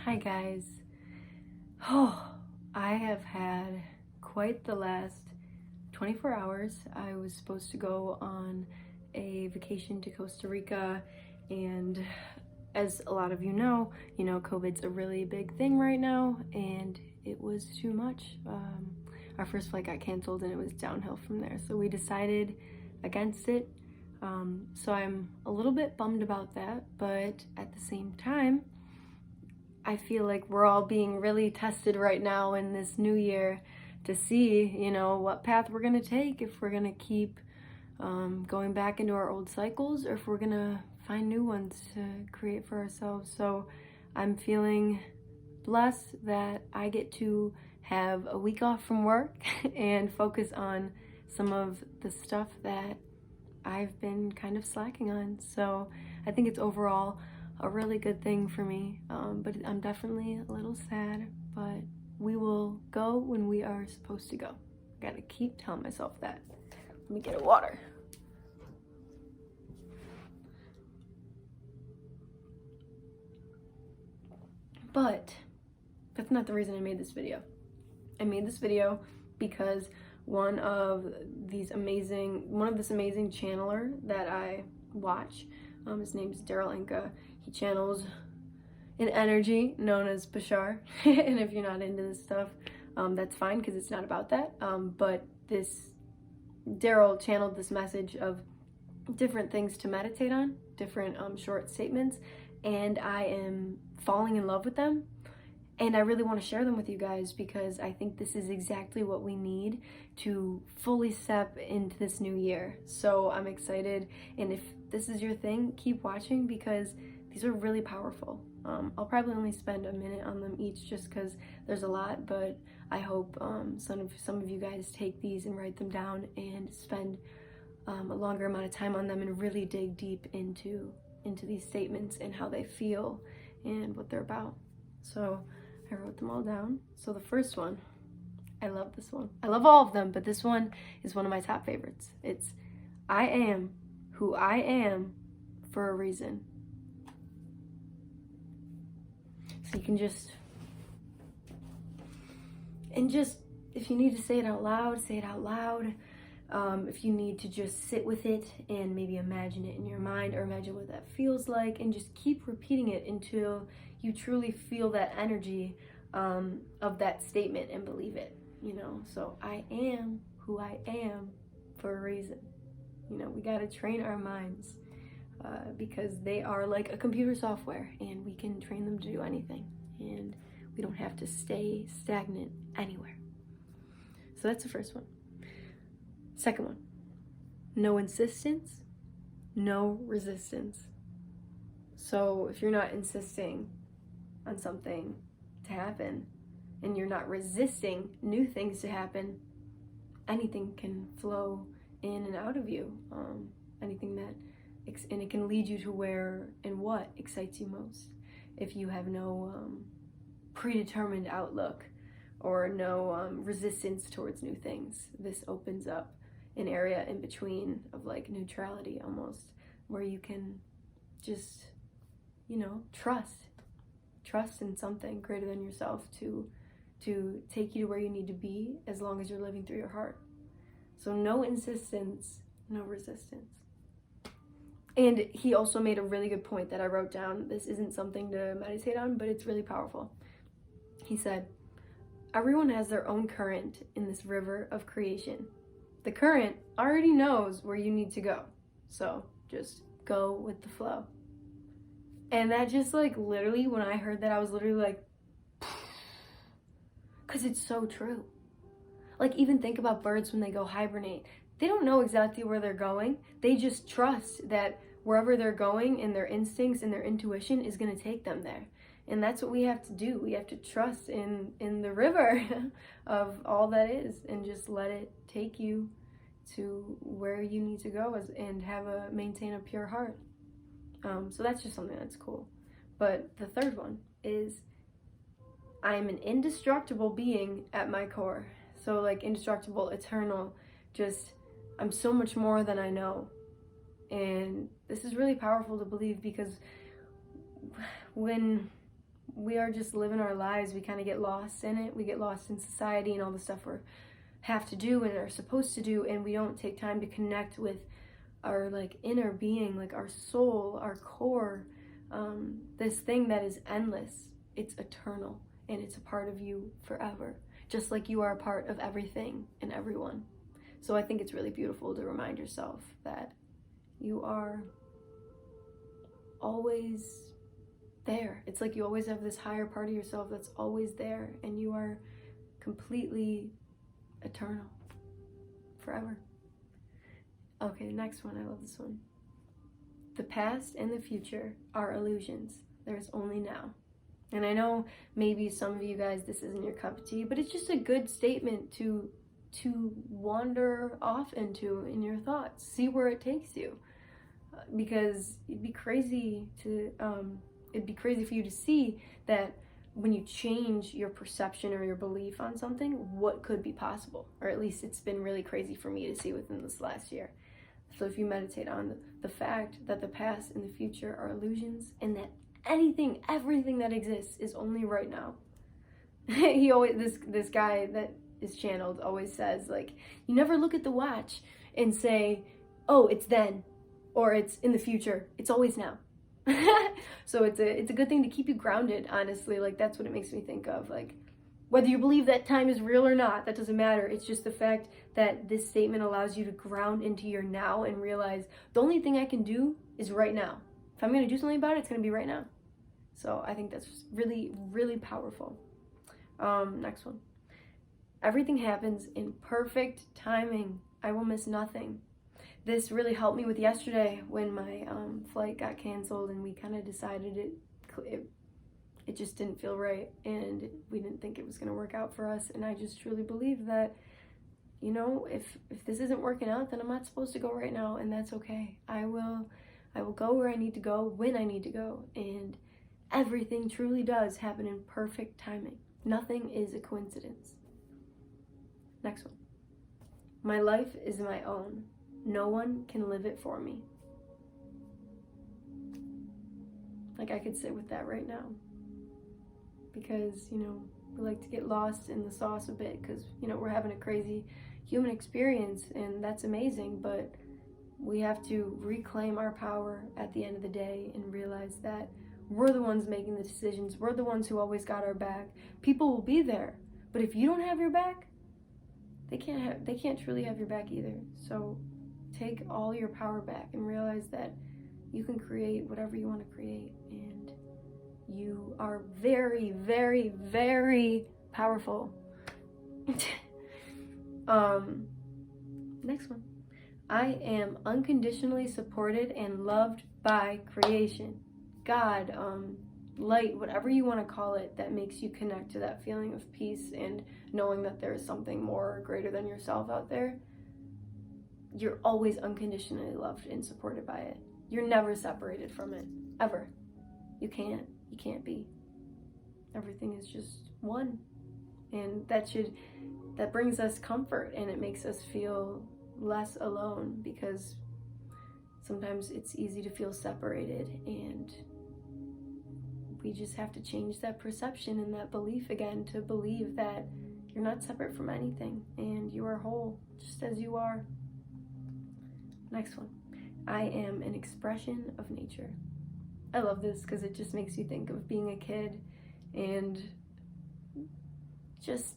Hi guys. Oh, I have had quite the last 24 hours. I was supposed to go on a vacation to Costa Rica, and as a lot of you know, COVID's a really big thing right now, and it was too much. Our first flight got canceled and it was downhill from there. So we decided against it. So I'm a little bit bummed about that, but at the same time, I feel like we're all being really tested right now in this new year to see, what path we're going to take, if we're going to keep going back into our old cycles or if we're going to find new ones to create for ourselves. So I'm feeling blessed that I get to have a week off from work and focus on some of the stuff that I've been kind of slacking on. So I think it's overall a really good thing for me, but I'm definitely a little sad, but we will go when we are supposed to go. I gotta keep telling myself that. Let me get a water. But that's not the reason I made this video. I made this video because one of this amazing channeler that I watch, his name is Daryl. He channels an energy known as Bashar. And if you're not into this stuff, that's fine because it's not about that. But this Daryl channeled this message of different things to meditate on, different short statements, and I am falling in love with them. And I really want to share them with you guys because I think this is exactly what we need to fully step into this new year. So I'm excited. And if this is your thing, keep watching because these are really powerful. I'll probably only spend a minute on them each just because there's a lot, but I hope some of you guys take these and write them down and spend a longer amount of time on them and really dig deep into these statements and how they feel and what they're about. So I wrote them all down. So the first one, I love this one. I love all of them, but this one is one of my top favorites. It's, I am who I am for a reason. So you can if you need to say it out loud, say it out loud. If you need to just sit with it and maybe imagine it in your mind or imagine what that feels like and just keep repeating it until you truly feel that energy of that statement and believe it, So I am who I am for a reason. We got to train our minds because they are like a computer software and we can train them to do anything and we don't have to stay stagnant anywhere. So that's the first one. Second one, no insistence, no resistance. So if you're not insisting on something to happen and you're not resisting new things to happen, anything can flow in and out of you. And it can lead you to where and what excites you most. If you have no predetermined outlook or no resistance towards new things, this opens up an area in between of like neutrality almost, where you can just, trust in something greater than yourself to take you to where you need to be as long as you're living through your heart. So no insistence, no resistance. And he also made a really good point that I wrote down. This isn't something to meditate on, but it's really powerful. He said, everyone has their own current in this river of creation. The current already knows where you need to go. So just go with the flow. And that just literally, when I heard that, I was literally like, because it's so true. Even think about birds when they go hibernate. They don't know exactly where they're going. They just trust that wherever they're going and their instincts and their intuition is going to take them there. And that's what we have to do. We have to trust in the river of all that is and just let it take you to where you need to go and maintain a pure heart. So that's just something that's cool. But the third one is, I'm an indestructible being at my core. So indestructible, eternal, just I'm so much more than I know. And this is really powerful to believe because when we are just living our lives. We kind of get lost in it. We get lost in society and all the stuff we have to do and are supposed to do, and we don't take time to connect with our like inner being, like our soul, our core, this thing that is endless. It's eternal, and it's a part of you forever, just like you are a part of everything and everyone. So I think it's really beautiful to remind yourself that you are always there. It's like you always have this higher part of yourself that's always there, and you are completely eternal forever. Okay, next one. I love this one. The past and the future are illusions. There's only now. And I know maybe some of you guys, this isn't your cup of tea, but it's just a good statement to wander off into in your thoughts. See where it takes you. Because it'd be crazy for you to see that when you change your perception or your belief on something, what could be possible. Or at least it's been really crazy for me to see within this last year. So if you meditate on the fact that the past and the future are illusions, and that everything that exists is only right now. This guy that is channeled always says, like, you never look at the watch and say, oh, it's then, or it's in the future. It's always now. So it's a good thing to keep you grounded, honestly. Like, that's what it makes me think of. Like, whether you believe that time is real or not, that doesn't matter. It's just the fact that this statement allows you to ground into your now and realize the only thing I can do is right now. If I'm going to do something about it, it's going to be right now. So I think that's really, really powerful. Next one. Everything happens in perfect timing. I will miss nothing. This really helped me with yesterday when my flight got canceled, and we kind of decided it just didn't feel right, and we didn't think it was going to work out for us. And I just truly believe that, you know, if this isn't working out, then I'm not supposed to go right now, and that's okay. I will go where I need to go when I need to go, and everything truly does happen in perfect timing. Nothing is a coincidence. Next one. My life is my own. No one can live it for me. Like, I could sit with that right now. Because, you know, we like to get lost in the sauce a bit because, you know, we're having a crazy human experience, and that's amazing, but we have to reclaim our power at the end of the day and realize that we're the ones making the decisions. We're the ones who always got our back. People will be there, but if you don't have your back, they can't truly have your back either. So take all your power back and realize that you can create whatever you want to create, and you are very, very, very powerful. Next one. I am unconditionally supported and loved by creation. God, light, whatever you want to call it, that makes you connect to that feeling of peace and knowing that there is something more greater than yourself out there. You're always unconditionally loved and supported by it. You're never separated from it, ever. You can't be. Everything is just one. And that brings us comfort, and it makes us feel less alone, because sometimes it's easy to feel separated, and we just have to change that perception and that belief again to believe that you're not separate from anything and you are whole just as you are. Next one. I am an expression of nature. I love this because it just makes you think of being a kid and just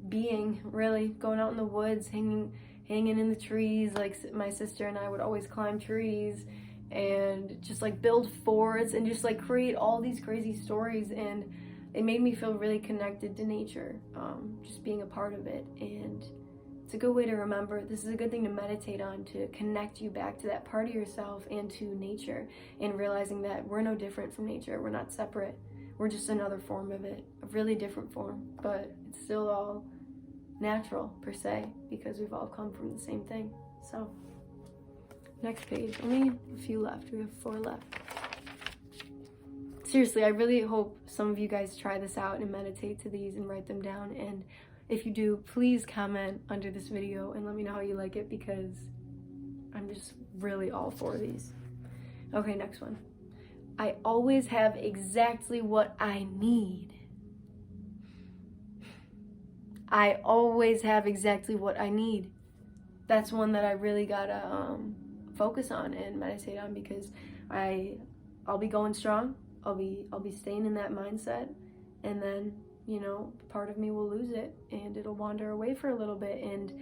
being, really going out in the woods, hanging in the trees. Like, my sister and I would always climb trees and just like build forts and just like create all these crazy stories, and it made me feel really connected to nature, just being a part of it. And it's a good way to remember. This is a good thing to meditate on, to connect you back to that part of yourself and to nature, and realizing that we're no different from nature. We're not separate. We're just another form of it, a really different form, but it's still all natural per se, because we've all come from the same thing. So next page. Only a few left. We have 4 left. Seriously, I really hope some of you guys try this out and meditate to these and write them down. And if you do, please comment under this video and let me know how you like it, because I'm just really all for these. Okay, next one. I always have exactly what I need. I always have exactly what I need. That's one that I really gotta focus on and meditate on, because I'll be going strong. I'll be staying in that mindset, and then, you know, part of me will lose it and it'll wander away for a little bit, and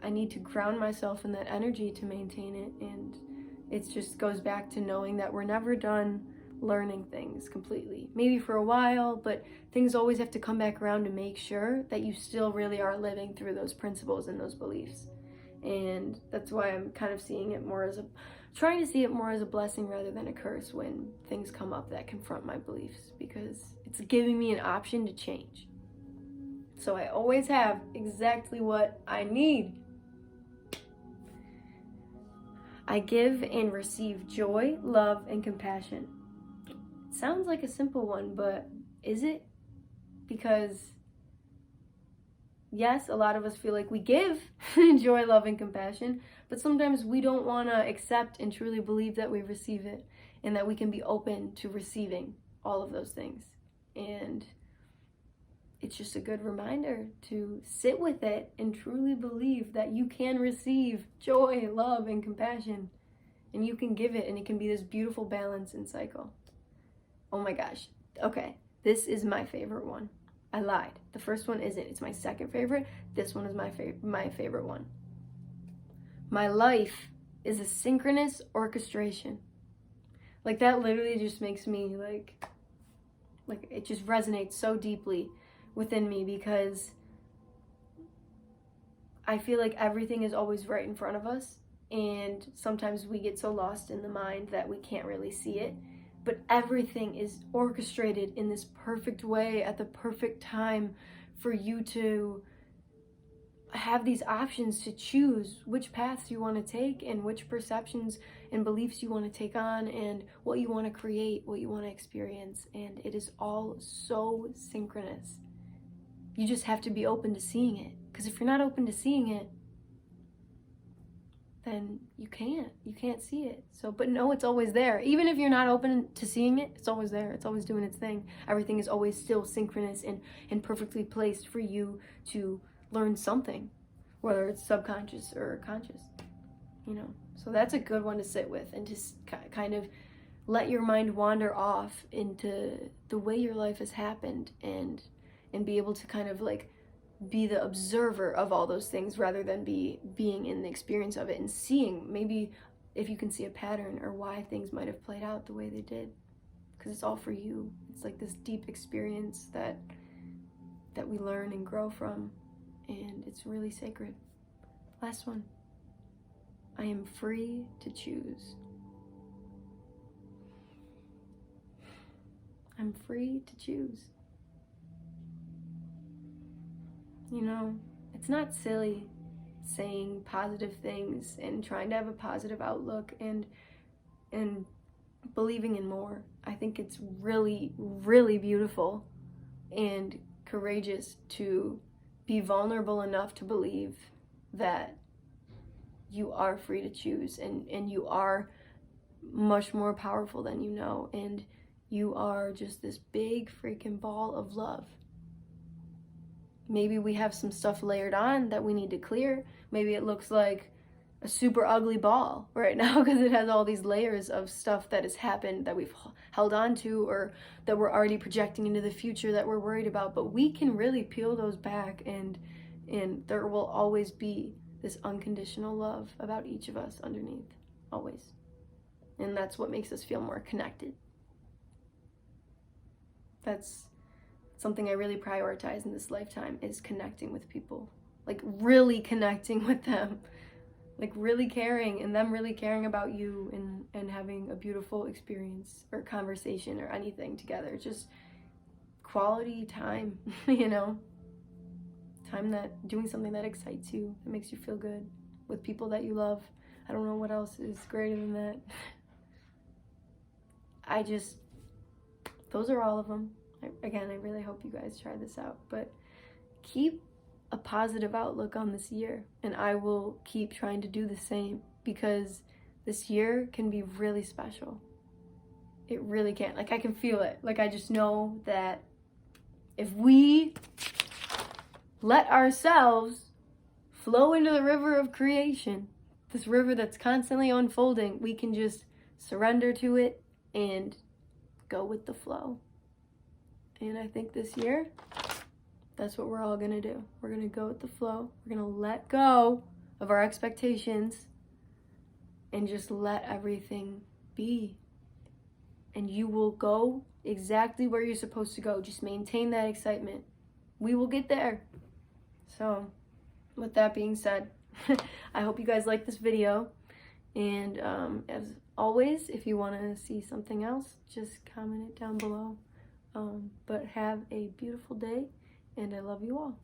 I need to ground myself in that energy to maintain it. And it just goes back to knowing that we're never done learning things completely. Maybe for a while, but things always have to come back around to make sure that you still really are living through those principles and those beliefs. And that's why I'm kind of seeing it more as trying to see it more as a blessing rather than a curse when things come up that confront my beliefs, because it's giving me an option to change. So I always have exactly what I need. I give and receive joy, love, and compassion. It sounds like a simple one, but is it? Because yes, a lot of us feel like we give joy, love, and compassion, but sometimes we don't want to accept and truly believe that we receive it, and that we can be open to receiving all of those things. And it's just a good reminder to sit with it and truly believe that you can receive joy, love, and compassion, and you can give it, and it can be this beautiful balance and cycle. Oh my gosh. Okay, this is my favorite one. I lied. The first one isn't. It's my second favorite. This one is my favorite one. My life is a synchronous orchestration. Like, that literally just makes me like it just resonates so deeply within me, because I feel like everything is always right in front of us, and sometimes we get so lost in the mind that we can't really see it. But everything is orchestrated in this perfect way at the perfect time for you to have these options to choose which paths you want to take, and which perceptions and beliefs you want to take on, and what you want to create, what you want to experience. And it is all so synchronous. You just have to be open to seeing it, because if you're not open to seeing it, then you can't see it. So, but no, it's always there. Even if you're not open to seeing it, it's always there. It's always doing its thing. Everything is always still synchronous and perfectly placed for you to learn something, whether it's subconscious or conscious, you know. So that's a good one to sit with, and just kind of let your mind wander off into the way your life has happened, and be able to kind of like be the observer of all those things, rather than being in the experience of it, and seeing maybe if you can see a pattern or why things might have played out the way they did, because it's all for you. It's like this deep experience that we learn and grow from, and it's really sacred. Last one. I am free to choose. I'm free to choose. You know, it's not silly saying positive things and trying to have a positive outlook and believing in more. I think it's really, really beautiful and courageous to be vulnerable enough to believe that you are free to choose, and you are much more powerful than you know, and you are just this big freaking ball of love. Maybe we have some stuff layered on that we need to clear. Maybe it looks like a super ugly ball right now because it has all these layers of stuff that has happened that we've held on to, or that we're already projecting into the future that we're worried about. But we can really peel those back, and there will always be this unconditional love about each of us underneath, always. And that's what makes us feel more connected. That's something I really prioritize in this lifetime, is connecting with people. Like, really connecting with them. Like, really caring, and them really caring about you, and having a beautiful experience or conversation or anything together. Just quality time, you know? Time that, doing something that excites you, that makes you feel good, with people that you love. I don't know what else is greater than that. Those are all of them. Again, I really hope you guys try this out, but keep a positive outlook on this year, and I will keep trying to do the same, because this year can be really special. It really can. Like, I can feel it. Like, I just know that if we let ourselves flow into the river of creation, this river that's constantly unfolding, we can just surrender to it and go with the flow. And I think this year, that's what we're all gonna do. We're gonna go with the flow. We're gonna let go of our expectations and just let everything be. And you will go exactly where you're supposed to go. Just maintain that excitement. We will get there. So, with that being said, I hope you guys like this video. And as always, if you want to see something else, just comment it down below. But have a beautiful day, and I love you all.